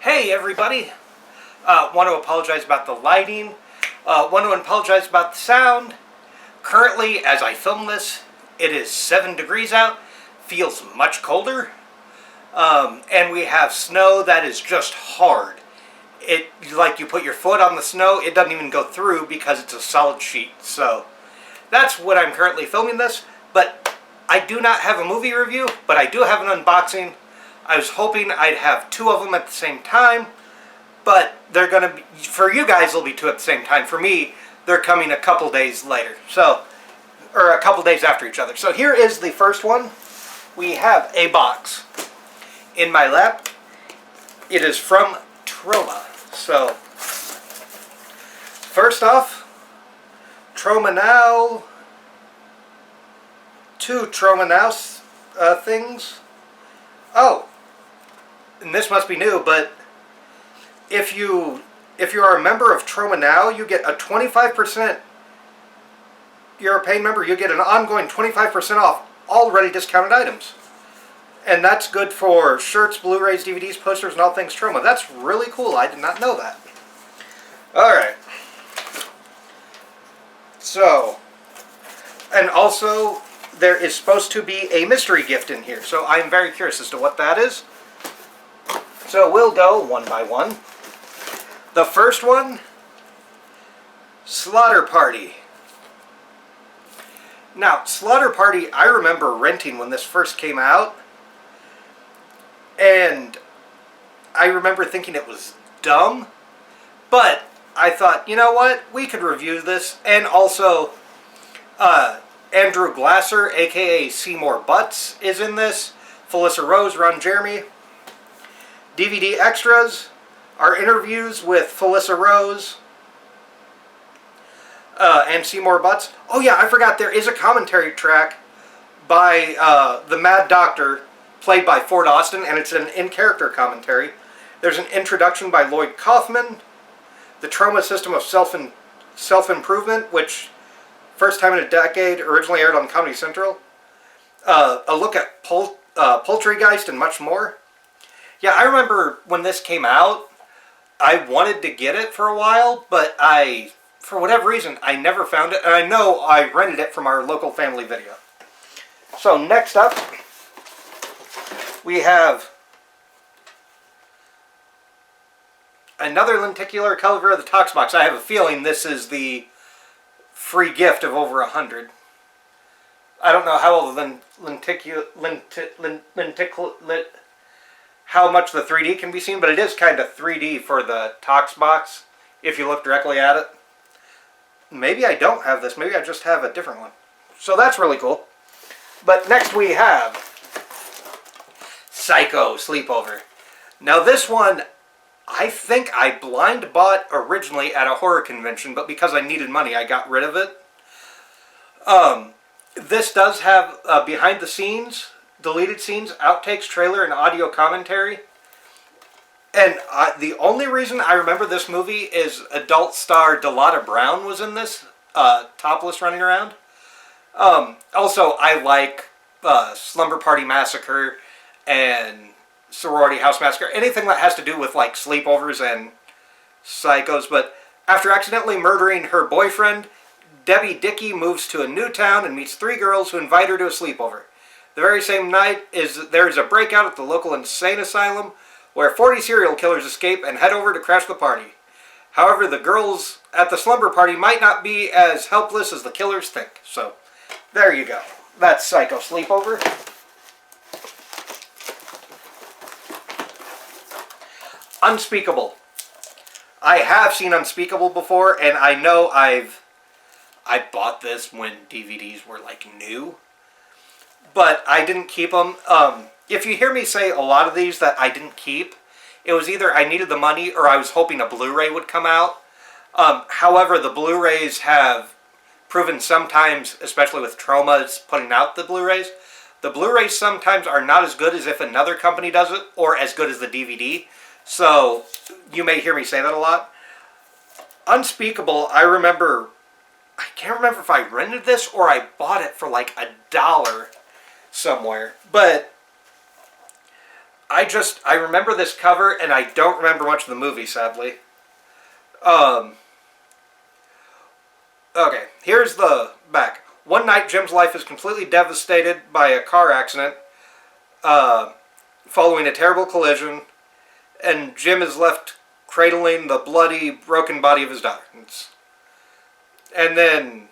Hey everybody, want to apologize about the lighting, want to apologize about the sound. Currently, as I film this, it is 7 degrees out, feels much colder, and we have snow that is just hard. Like you put your foot on the snow, it doesn't even go through because it's a solid sheet. So that's what I'm currently filming this, but I do not have a movie review, but I do have an unboxing. I was hoping I'd have 2 of them at the same time, but they're going to be, for you guys they'll be 2 at the same time. For me, they're coming a couple days later, or a couple days after each other. So here is the first one. We have a box in my lap. It is from Troma. So, first off, Troma Now, 2 Troma Now things. Oh, and this must be new, but if you are a member of Troma Now, you get a 25%, you're a paying member, you get an ongoing 25% off already discounted items. And that's good for shirts, Blu-rays, DVDs, posters, and all things Troma. That's really cool. I did not know that. Alright. So, and also, there is supposed to be a mystery gift in here. So I'm very curious as to what that is. So we'll go one by one. The first one, Slaughter Party. Now, Slaughter Party, I remember renting when this first came out. And I remember thinking it was dumb. But I thought, you know what? We could review this. And also, Andrew Glasser, a.k.a. Seymour Butts, is in this. Felissa Rose, Ron Jeremy. DVD extras are interviews with Felissa Rose and Seymour Butts. Oh yeah, I forgot, there is a commentary track by the Mad Doctor, played by Ford Austin, and it's an in-character commentary. There's an introduction by Lloyd Kaufman. The Troma System of Self-Improvement, which first time in a decade, originally aired on Comedy Central. A look at Poultrygeist and much more. Yeah, I remember when this came out, I wanted to get it for a while, but for whatever reason, I never found it. And I know I rented it from our local family video. So next up, we have another lenticular cover of the Tox Box. I have a feeling this is the free gift of over 100. I don't know how old how much the 3D can be seen, but it is kind of 3D for the Tox Box if you look directly at it. Maybe I don't have this. Maybe I just have a different one. So that's really cool. But next we have Psycho Sleepover. Now this one, I think I blind bought originally at a horror convention, but because I needed money, I got rid of it. This does have behind the scenes, deleted scenes, outtakes, trailer, and audio commentary. And the only reason I remember this movie is adult star Delata Brown was in this, topless running around. Also, I like Slumber Party Massacre and Sorority House Massacre. Anything that has to do with like sleepovers and psychos. But after accidentally murdering her boyfriend, Debbie Dickey moves to a new town and meets 3 girls who invite her to a sleepover. The very same night, there is a breakout at the local insane asylum where 40 serial killers escape and head over to crash the party. However, the girls at the slumber party might not be as helpless as the killers think. So, there you go. That's Psycho Sleepover. Unspeakable. I have seen Unspeakable before, and I know I bought this when DVDs were like new. But I didn't keep them. If you hear me say a lot of these that I didn't keep, it was either I needed the money or I was hoping a Blu-ray would come out. However, the Blu-rays have proven sometimes, especially with Troma's putting out the Blu-rays, the Blu-rays sometimes are not as good as if another company does it, or as good as the DVD. So, you may hear me say that a lot. Unspeakable, I can't remember if I rented this or I bought it for like $1 somewhere. But I remember this cover, and I don't remember much of the movie, sadly. Okay, here's the back. One night, Jim's life is completely devastated by a car accident following a terrible collision, and Jim is left cradling the bloody, broken body of his daughter. And then,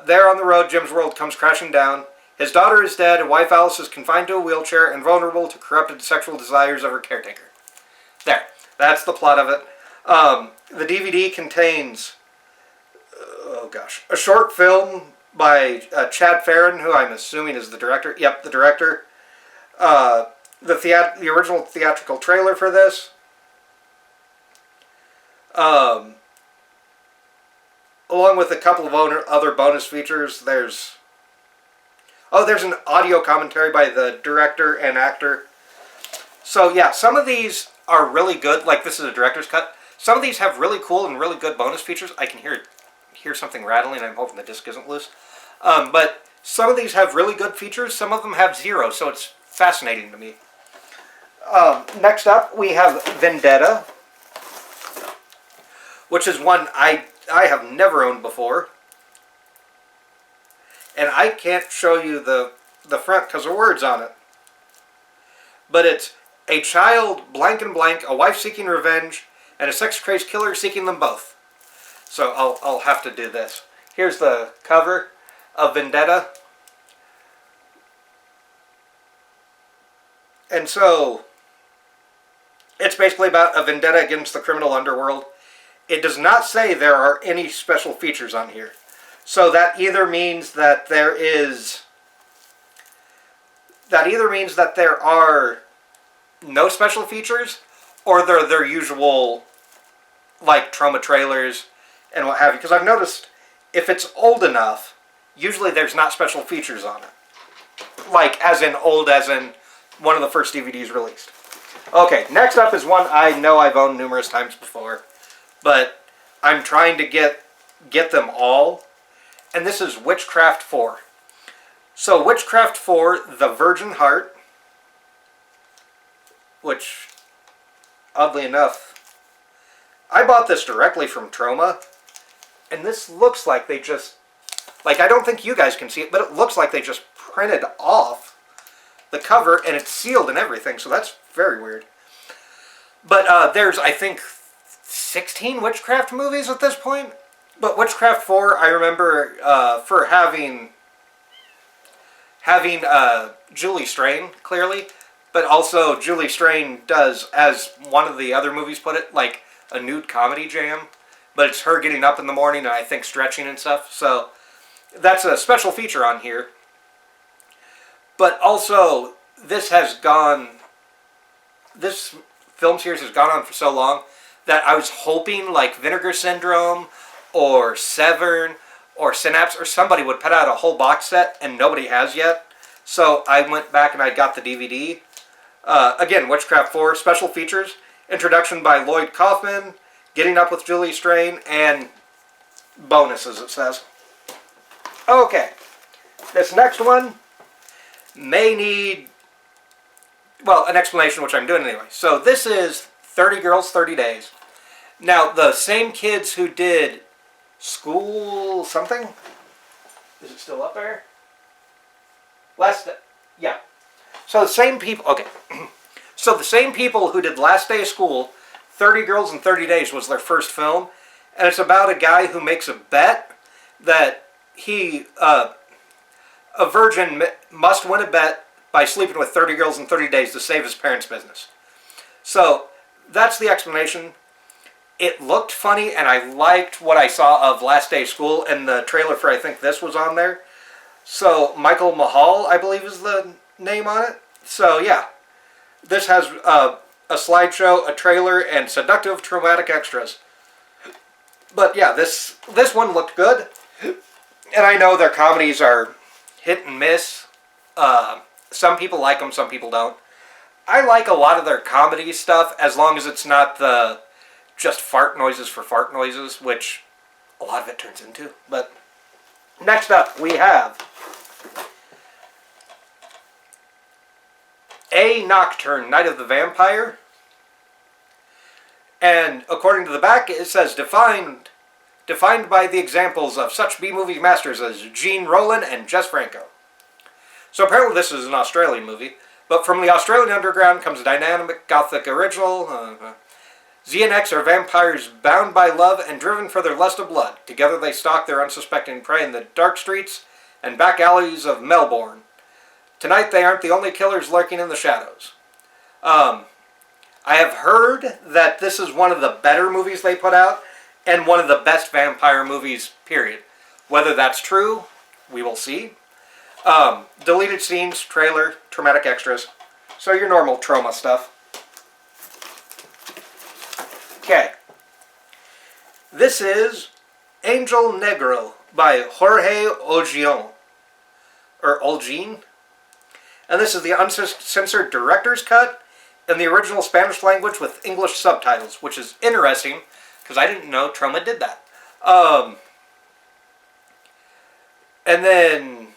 there on the road, Jim's world comes crashing down. His daughter is dead, and wife Alice is confined to a wheelchair and vulnerable to corrupted sexual desires of her caretaker. There. That's the plot of it. The DVD contains, a short film by Chad Farron, who I'm assuming is the director. Yep, the director. The original theatrical trailer for this. Along with a couple of other bonus features, there's an audio commentary by the director and actor. So yeah, some of these are really good. Like, this is a director's cut. Some of these have really cool and really good bonus features. I can hear something rattling. I'm hoping the disc isn't loose. But some of these have really good features. Some of them have zero, so it's fascinating to me. Next up, we have Vendetta, which is one I have never owned before. And I can't show you the front because of words on it. But it's a child, blank and blank, a wife seeking revenge, and a sex-crazed killer seeking them both. So I'll have to do this. Here's the cover of Vendetta. And so, it's basically about a vendetta against the criminal underworld. It does not say there are any special features on here. So that either means that there are no special features, or they're their usual, like, Troma trailers and what have you. Because I've noticed, if it's old enough, usually there's not special features on it. Like, as in old, as in one of the first DVDs released. Okay, next up is one I know I've owned numerous times before, but I'm trying to get them all. And this is Witchcraft 4. So Witchcraft 4, The Virgin Heart, which, oddly enough, I bought this directly from Troma, and this looks like they just, like, I don't think you guys can see it, but it looks like they just printed off the cover, and it's sealed and everything, so that's very weird. But there's, I think, 16 Witchcraft movies at this point. But Witchcraft 4, I remember for having Julie Strain, clearly. But also, Julie Strain does, as one of the other movies put it, like a nude comedy jam. But it's her getting up in the morning and I think stretching and stuff. So that's a special feature on here. But also, this film series has gone on for so long that I was hoping like Vinegar Syndrome or Severn or Synapse or somebody would put out a whole box set, and nobody has yet. So I went back and I got the DVD. Again, Witchcraft 4, special features, introduction by Lloyd Kaufman, getting up with Julie Strain, and bonuses, it says. Okay, this next one may need, well, an explanation, which I'm doing anyway. So this is 30 Girls, 30 Days. Now, the same kids who did School something? Is it still up there? Yeah. So the same people, okay. So the same people who did Last Day of School, 30 Girls in 30 Days was their first film. And it's about a guy who makes a bet that a virgin must win a bet by sleeping with 30 girls in 30 days to save his parents' business. So that's the explanation. It looked funny, and I liked what I saw of Last Day of School, and the trailer for, I think, this was on there. So, Michael Mahal, I believe is the name on it. So, yeah. This has a slideshow, a trailer, and seductive, traumatic extras. But, yeah, this one looked good. And I know their comedies are hit and miss. Some people like them, some people don't. I like a lot of their comedy stuff, as long as it's not the just fart noises for fart noises, which a lot of it turns into. But next up, we have A Nocturne, Night of the Vampire. And according to the back, it says defined by the examples of such B-movie masters as Gene Roland and Jess Franco. So apparently this is an Australian movie, but from the Australian underground comes a dynamic gothic original. Z and X are vampires bound by love and driven for their lust of blood. Together they stalk their unsuspecting prey in the dark streets and back alleys of Melbourne. Tonight they aren't the only killers lurking in the shadows. I have heard that this is one of the better movies they put out, and one of the best vampire movies, period. Whether that's true, we will see. Deleted scenes, trailer, traumatic extras. So your normal Troma stuff. Okay. This is Angel Negro by Jorge Olguin. Or Olguin. And this is the uncensored director's cut in the original Spanish language with English subtitles, which is interesting because I didn't know Troma did that. And then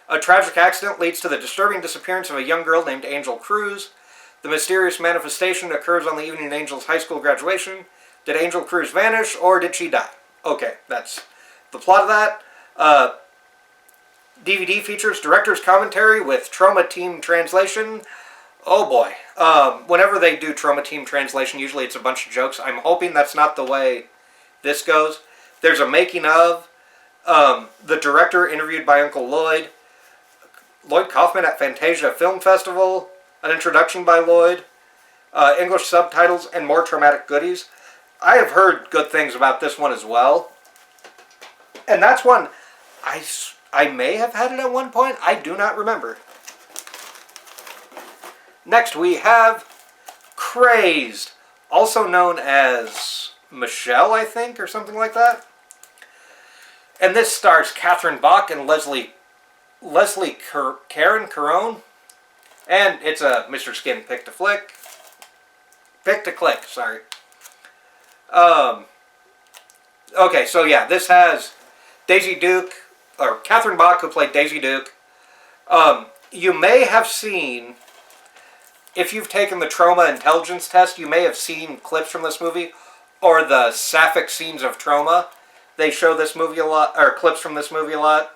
a tragic accident leads to the disturbing disappearance of a young girl named Angel Cruz. The mysterious manifestation occurs on the evening of Angel's high school graduation. Did Angel Cruz vanish or did she die? Okay, that's the plot of that. DVD features director's commentary with Troma Team translation. Oh boy. Whenever they do Troma Team translation, usually it's a bunch of jokes. I'm hoping that's not the way this goes. There's a making of. The director interviewed by Uncle Lloyd. Lloyd Kaufman at Fantasia Film Festival. An introduction by Lloyd. English subtitles and more traumatic goodies. I have heard good things about this one as well. And that's one I may have had it at one point. I do not remember. Next we have Crazed, also known as Michelle, I think, or something like that. And this stars Catherine Bach and Leslie Karen Caron. And it's a Mr. Skin pick to click, sorry. Okay, so yeah, this has Daisy Duke, or Catherine Bach, who played Daisy Duke. You may have seen, if you've taken the Troma intelligence test, you may have seen clips from this movie, or the sapphic scenes of Troma. They show this movie a lot, or clips from this movie a lot.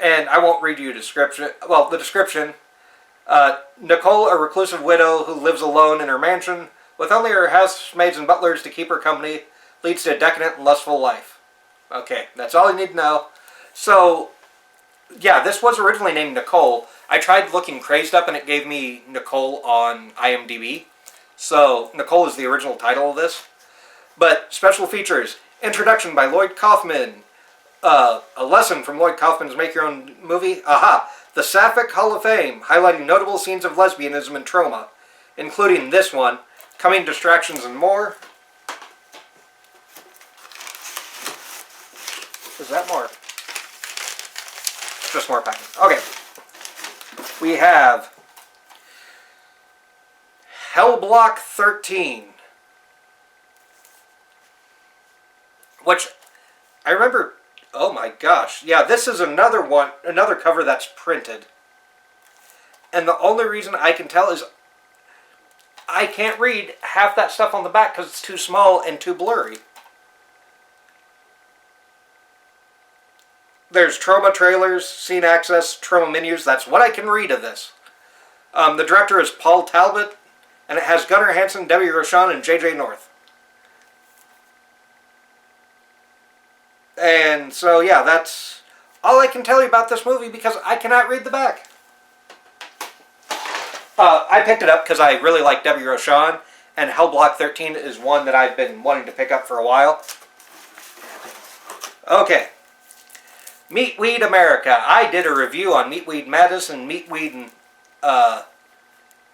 And I won't read you a description. Well, the description. Nicole, a reclusive widow who lives alone in her mansion, with only her housemaids and butlers to keep her company, leads to a decadent and lustful life. Okay, that's all you need to know. So, yeah, this was originally named Nicole. I tried looking Crazed up and it gave me Nicole on IMDb. So, Nicole is the original title of this. But, special features. Introduction by Lloyd Kaufman. A lesson from Lloyd Kaufman's Make Your Own Movie. Aha! The Sapphic Hall of Fame, highlighting notable scenes of lesbianism and Troma, including this one, Coming Distractions and More. Is that more? Just more packing. Okay. We have Hellblock 13. Which, I remember, oh my gosh. Yeah, this is another cover that's printed. And the only reason I can tell is I can't read half that stuff on the back because it's too small and too blurry. There's Troma trailers, scene access, Troma menus. That's what I can read of this. The director is Paul Talbot, and it has Gunnar Hansen, Debbie Rochon, and J.J. North. And so, yeah, that's all I can tell you about this movie because I cannot read the back. I picked it up because I really like Debbie Rochon, and Hellblock 13 is one that I've been wanting to pick up for a while. Okay. Meatweed America. I did a review on Meatweed Madness and Meatweed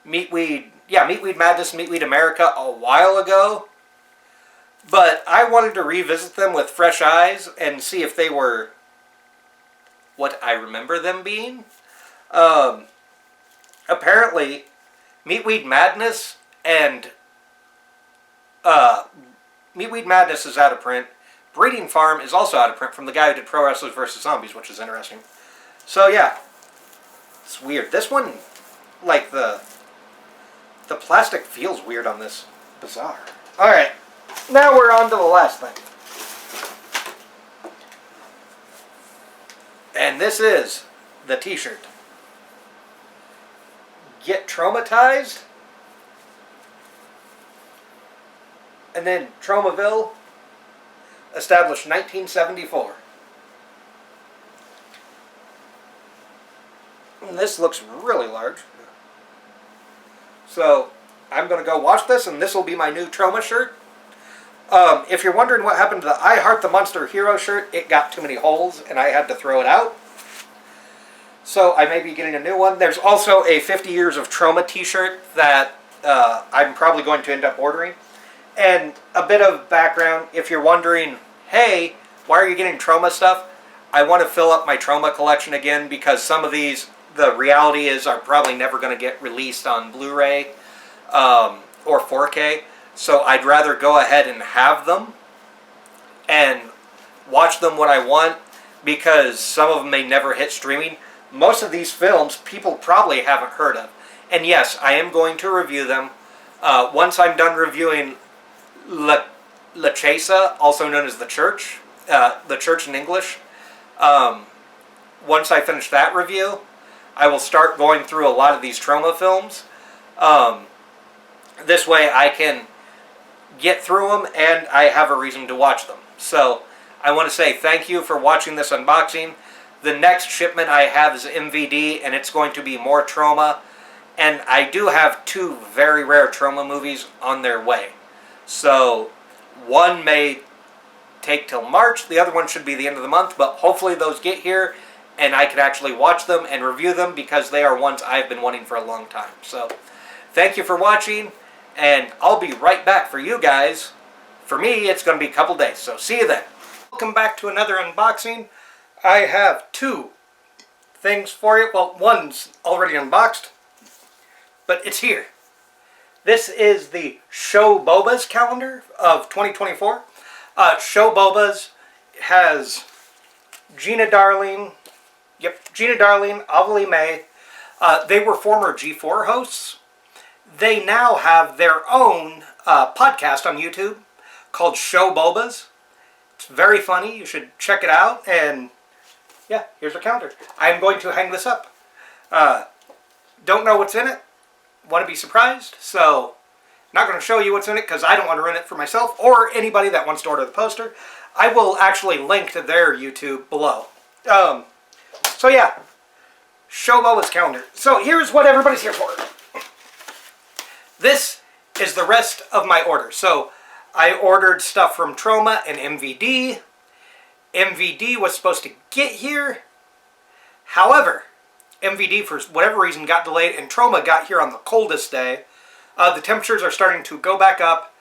Madness and Meatweed America a while ago. But I wanted to revisit them with fresh eyes and see if they were what I remember them being. Apparently, Meatweed Madness and Meatweed Madness is out of print. Breeding Farm is also out of print from the guy who did Pro Wrestlers vs. Zombies, which is interesting. So yeah, It's weird. This one, like the plastic feels weird on this. Bizarre. Alright, now we're on to the last thing. And this is the t-shirt. Get traumatized. And then Tromaville, established 1974. And this looks really large. So I'm going to go wash this, and this will be my new Troma shirt. If you're wondering what happened to the I Heart the Monster Hero shirt, it got too many holes, and I had to throw it out. So I may be getting a new one. There's also a 50 Years of Troma t-shirt that I'm probably going to end up ordering. And a bit of background, if you're wondering, hey, why are you getting Troma stuff? I want to fill up my Troma collection again because some of these, the reality is, are probably never going to get released on Blu-ray or 4K. So I'd rather go ahead and have them and watch them when I want, because some of them may never hit streaming. Most of these films people probably haven't heard of. And yes, I am going to review them. Once I'm done reviewing La Chesa, also known as The Church in English, once I finish that review, I will start going through a lot of these Troma films. This way I can get through them and I have a reason to watch them. So I want to say thank you for watching this unboxing. The next shipment I have is MVD, and it's going to be more Troma. And I do have 2 very rare Troma movies on their way. So one may take till March, the other one should be the end of the month, but hopefully those get here and I can actually watch them and review them, because they are ones I've been wanting for a long time. So thank you for watching, and I'll be right back for you guys. For me, it's going to be a couple days, so see you then. Welcome back to another unboxing. I have 2 things for you. Well, one's already unboxed, but it's here. This is the Show Boba's calendar of 2024. Show Boba's has Gina Darling, Avalie May. They were former G4 hosts. They now have their own podcast on YouTube called Show Boba's. It's very funny. You should check it out. And yeah, here's their calendar. I'm going to hang this up. Don't know what's in it. Want to be surprised. So, not going to show you what's in it because I don't want to ruin it for myself or anybody that wants to order the poster. I will actually link to their YouTube below. So yeah, Show Boba's calendar. So here's what everybody's here for. This is the rest of my order. So I ordered stuff from Troma and MVD. MVD was supposed to get here. However, MVD, for whatever reason, got delayed, and Troma got here on the coldest day. The temperatures are starting to go back up.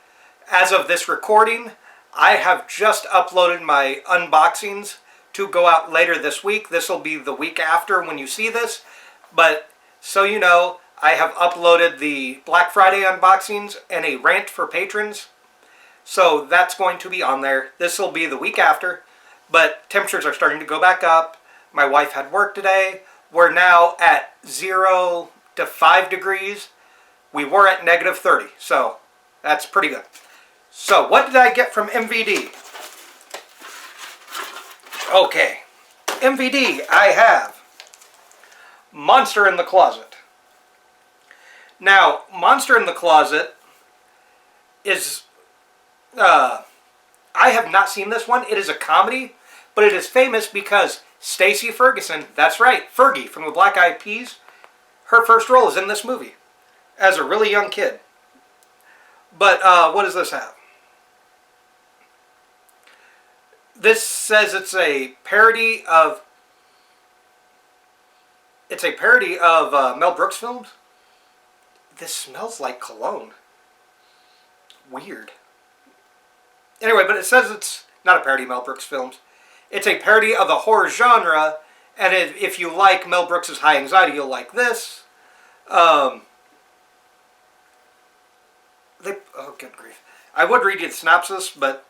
As of this recording, I have just uploaded my unboxings to go out later this week. This will be the week after when you see this. But so you know, I have uploaded the Black Friday unboxings and a rant for patrons. So that's going to be on there. This will be the week after. But temperatures are starting to go back up. My wife had work today. We're now at 0 to 5 degrees. We were at negative 30. So that's pretty good. So what did I get from MVD? Okay. MVD, I have Monster in the Closet. Now, Monster in the Closet is... I have not seen this one. It is a comedy, but it is famous because Stacey Ferguson, that's right, Fergie from the Black Eyed Peas, her first role is in this movie as a really young kid. But what does this have? This says it's a parody of Mel Brooks films. This smells like cologne. Weird. Anyway, but it says it's not a parody of Mel Brooks films. It's a parody of the horror genre, and if you like Mel Brooks' High Anxiety, you'll like this. Oh, good grief. I would read you the synopsis, but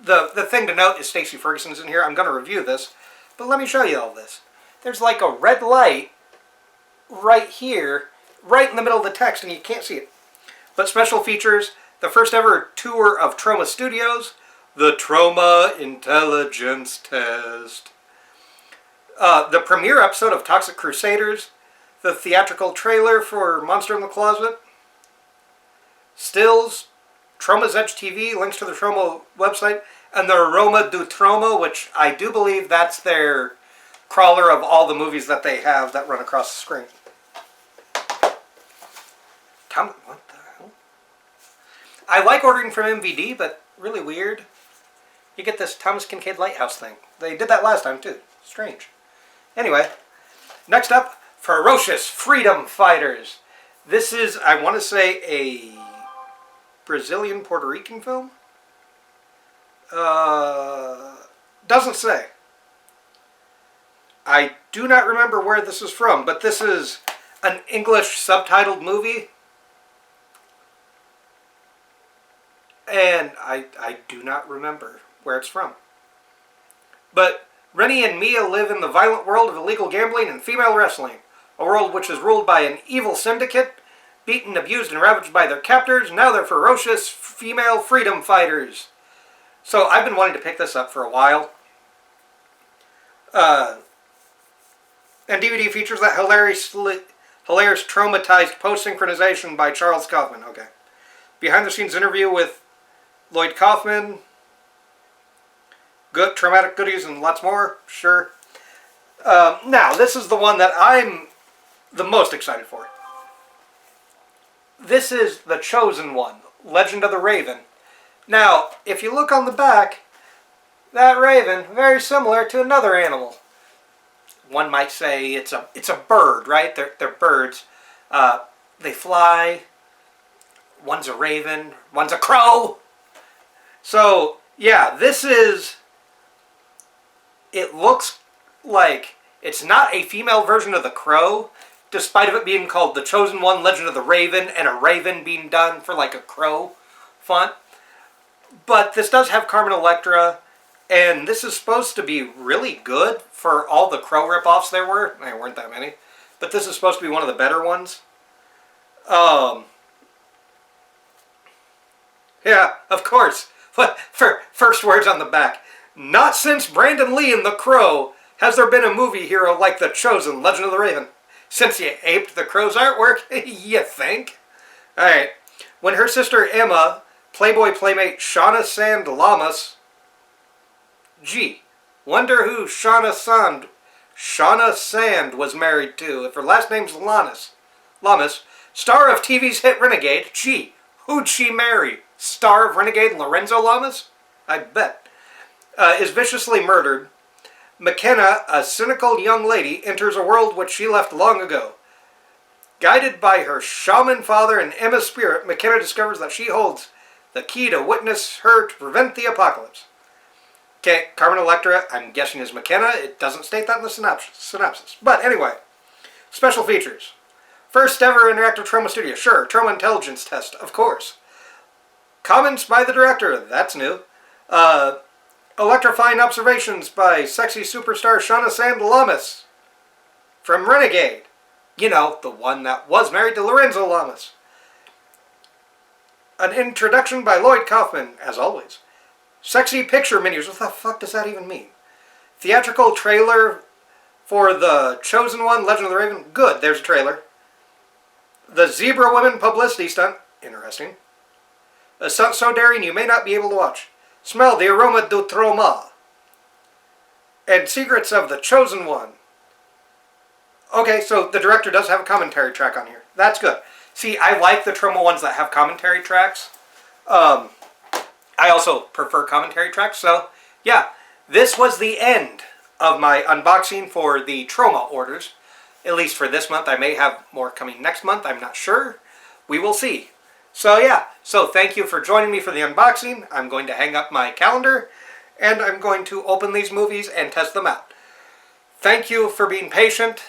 the thing to note is Stacey Ferguson's in here. I'm going to review this, but let me show you all this. There's like a red light right here, right in the middle of the text, and you can't see it. But special features, the first ever tour of Troma Studios, the Troma Intelligence Test, the premiere episode of Toxic Crusaders, the theatrical trailer for Monster in the Closet, stills, Troma's Edge TV, links to the Troma website, and the Roma do Troma, which I do believe that's their crawler of all the movies that they have that run across the screen. What the hell? I like ordering from MVD, but really weird. You get this Thomas Kincaid Lighthouse thing. They did that last time, too. Strange. Anyway, next up, Ferocious Freedom Fighters. This is, I want to say, a Brazilian Puerto Rican film? Doesn't say. I do not remember where this is from, but this is an English subtitled movie. And I do not remember where it's from. But Rennie and Mia live in the violent world of illegal gambling and female wrestling. A world which is ruled by an evil syndicate, beaten, abused, and ravaged by their captors. Now they're ferocious female freedom fighters. So I've been wanting to pick this up for a while. And DVD features that hilarious traumatized post-synchronization by Charles Kaufman. Okay. Behind-the-scenes interview with Lloyd Kaufman. Good traumatic goodies and lots more. Sure. Now, this is the one that I'm the most excited for. This is The Chosen One, Legend of the Raven. Now, if you look on the back, that raven, very similar to another animal. One might say it's a bird, right? They're birds. They fly. One's a raven. One's a crow. So, yeah, this is... It looks like it's not a female version of the crow, despite of it being called The Chosen One, Legend of the Raven, and a raven being done for like a crow font. But this does have Carmen Electra, and this is supposed to be really good for all the crow ripoffs there were. There weren't that many. But this is supposed to be one of the better ones. Yeah, of course. For first words on the back. Not since Brandon Lee in The Crow has there been a movie hero like The Chosen, Legend of the Raven. Since you aped the crow's artwork, you think? Alright. When her sister Emma, Playboy playmate Shauna Sand Lamas... Gee, wonder who Shauna Sand was married to, if her last name's Lamas, star of TV's hit Renegade. Gee, who'd she marry? Star of Renegade Lorenzo Lamas? I bet. Is viciously murdered. McKenna, a cynical young lady, enters a world which she left long ago. Guided by her shaman father and Emma's spirit, McKenna discovers that she holds the key to witness her to prevent the apocalypse. Okay, Carmen Electra, I'm guessing is McKenna. It doesn't state that in the synopsis. But anyway, special features. First ever interactive Troma studio. Sure, Troma Intelligence Test, of course. Comments by the director. That's new. Electrifying observations by sexy superstar Shauna Sand Lamas from Renegade. You know, the one that was married to Lorenzo Lamas. An introduction by Lloyd Kaufman, as always. Sexy picture menus. What the fuck does that even mean? Theatrical trailer for The Chosen One, Legend of the Raven. Good, there's a trailer. The Zebra Women publicity stunt. Interesting. A stunt so daring you may not be able to watch. Smell the aroma du Troma. And Secrets of the Chosen One. Okay, so the director does have a commentary track on here. That's good. See, I like the Troma ones that have commentary tracks. I also prefer commentary tracks. So, yeah, this was the end of my unboxing for the Troma orders. At least for this month. I may have more coming next month. I'm not sure. We will see. So yeah, so thank you for joining me for the unboxing. I'm going to hang up my calendar, and I'm going to open these movies and test them out. Thank you for being patient.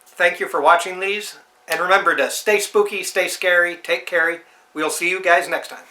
Thank you for watching these. And remember to stay spooky, stay scary, take care. We'll see you guys next time.